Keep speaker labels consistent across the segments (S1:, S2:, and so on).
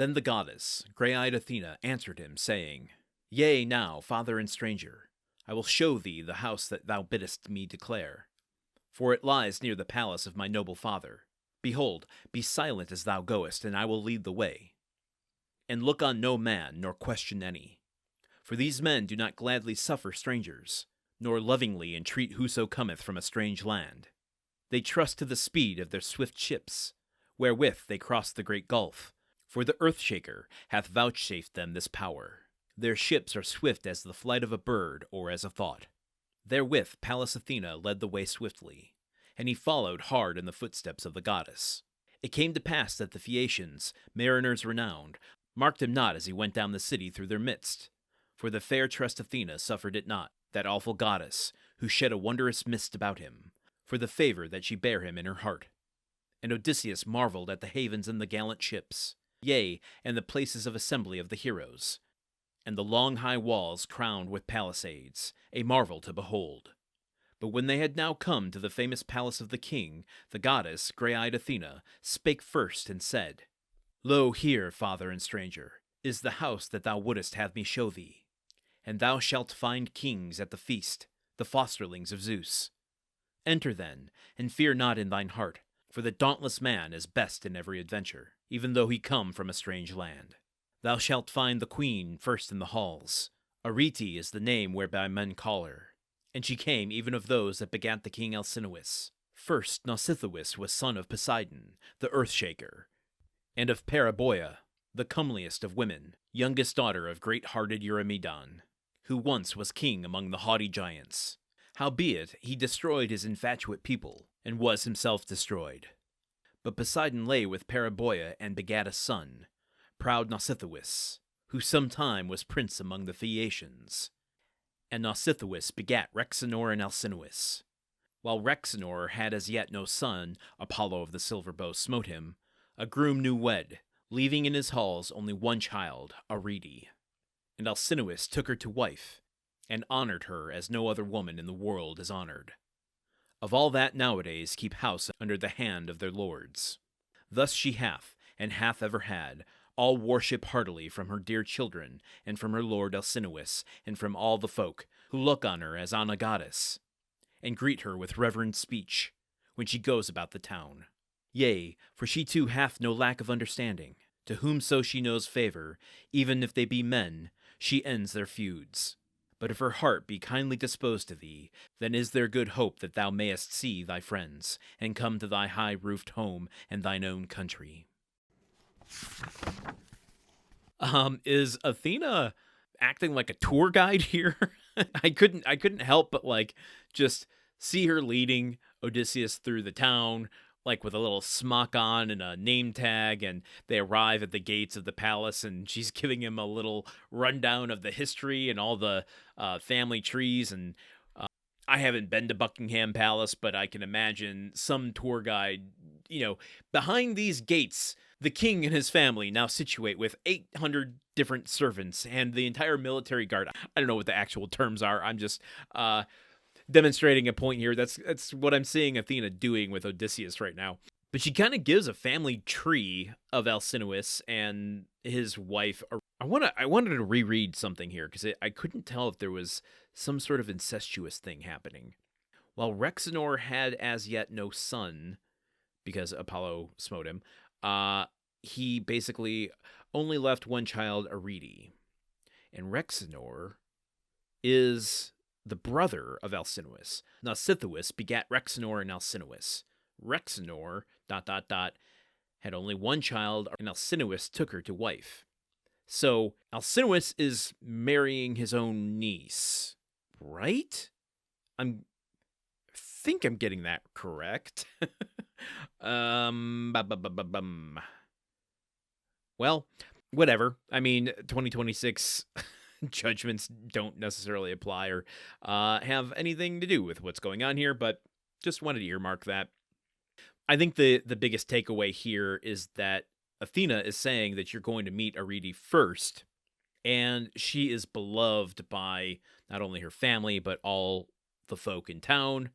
S1: Then the goddess, grey-eyed Athena, answered him, saying, Yea, now, father and stranger, I will show thee the house that thou biddest me declare, for it lies near the palace of my noble father. Behold, be silent as thou goest, and I will lead the way. And look on no man, nor question any. For these men do not gladly suffer strangers, nor lovingly entreat whoso cometh from a strange land. They trust to the speed of their swift ships, wherewith they cross the great gulf, for the Earthshaker hath vouchsafed them this power. Their ships are swift as the flight of a bird or as a thought. Therewith Pallas Athena led the way swiftly, and he followed hard in the footsteps of the goddess. It came to pass that the Phaeacians, mariners renowned, marked him not as he went down the city through their midst, for the fair trust Athena suffered it not, that awful goddess, who shed a wondrous mist about him, for the favor that she bare him in her heart. And Odysseus marveled at the havens and the gallant ships, yea, and the places of assembly of the heroes, and the long high walls crowned with palisades, a marvel to behold. But when they had now come to the famous palace of the king, the goddess, grey-eyed Athena, spake first and said, Lo here, father and stranger, is the house that thou wouldest have me show thee. And thou shalt find kings at the feast, the fosterlings of Zeus. Enter then, and fear not in thine heart, for the dauntless man is best in every adventure, even though he come from a strange land. Thou shalt find the queen first in the halls. Arete is the name whereby men call her, and she came even of those that begat the king Alcinous. First Nausithous was son of Poseidon, the Earthshaker, and of Paraboea, the comeliest of women, youngest daughter of great-hearted Eurymedon, who once was king among the haughty giants. Howbeit he destroyed his infatuate people, and was himself destroyed. But Poseidon lay with Paraboea and begat a son, proud Nausithous, who sometime was prince among the Phaeacians. And Nausithous begat Rhexenor and Alcinous. While Rhexenor had as yet no son, Apollo of the silver bow smote him, a groom new wed, leaving in his halls only one child, Arete. And Alcinous took her to wife, and honored her as no other woman in the world is honored. Of all that nowadays keep house under the hand of their lords. Thus she hath, and hath ever had, all worship heartily from her dear children, and from her lord Alcinous, and from all the folk, who look on her as on a goddess, and greet her with reverent speech, when she goes about the town. Yea, for she too hath no lack of understanding. To whomso she knows favor, even if they be men, she ends their feuds. But if her heart be kindly disposed to thee, then is there good hope that thou mayest see thy friends, and come to thy high-roofed home and thine own country. Is Athena acting like a tour guide here? I couldn't help but just see her leading Odysseus through the town, with a little smock on and a name tag, and they arrive at the gates of the palace, and she's giving him a little rundown of the history and all the family trees. And I haven't been to Buckingham Palace, but I can imagine some tour guide, behind these gates, the king and his family now situate with 800 different servants and the entire military guard. I don't know what the actual terms are. I'm just demonstrating a point here. That's what I'm seeing Athena doing with Odysseus right now. But she kind of gives a family tree of Alcinous and his wife. I wanted to reread something here because I couldn't tell if there was some sort of incestuous thing happening. While Rhexenor had as yet no son, because Apollo smote him, he basically only left one child, Arete. And Rhexenor is the brother of Alcinous. Nausithous begat Rhexenor and Alcinous. Rhexenor, ... had only one child, and Alcinous took her to wife. So, Alcinous is marrying his own niece, right? I think I'm getting that correct. Well, whatever. I mean, 2026... judgments don't necessarily apply or have anything to do with what's going on here, but just wanted to earmark that. I think the biggest takeaway here is that Athena is saying that you're going to meet Arete first, and she is beloved by not only her family, but all the folk in town,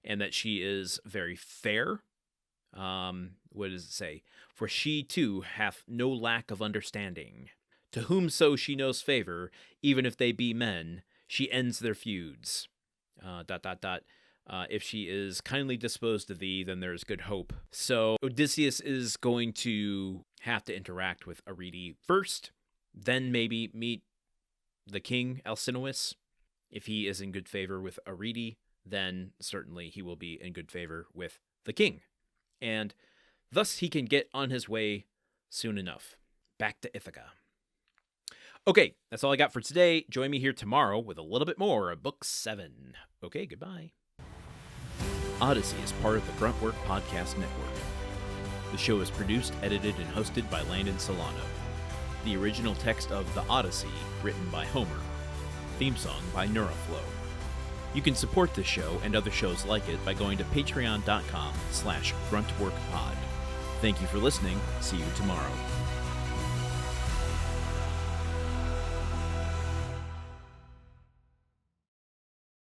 S1: and that she is very fair. What does it say? For she too hath no lack of understanding. To whomso she knows favor, even if they be men, she ends their feuds. ... If she is kindly disposed to thee, then there is good hope. So Odysseus is going to have to interact with Arete first, then maybe meet the king, Alcinous. If he is in good favor with Arete, then certainly he will be in good favor with the king. And thus he can get on his way soon enough. Back to Ithaca. Okay, that's all I got for today. Join me here tomorrow with a little bit more of Book 7. Okay, goodbye. Odyssey is part of the Gruntwork Podcast Network. The show is produced, edited, and hosted by Landon Solano. The original text of The Odyssey, written by Homer. Theme song by Neuroflow. You can support this show and other shows like it by going to patreon.com/gruntworkpod. Thank you for listening. See you tomorrow.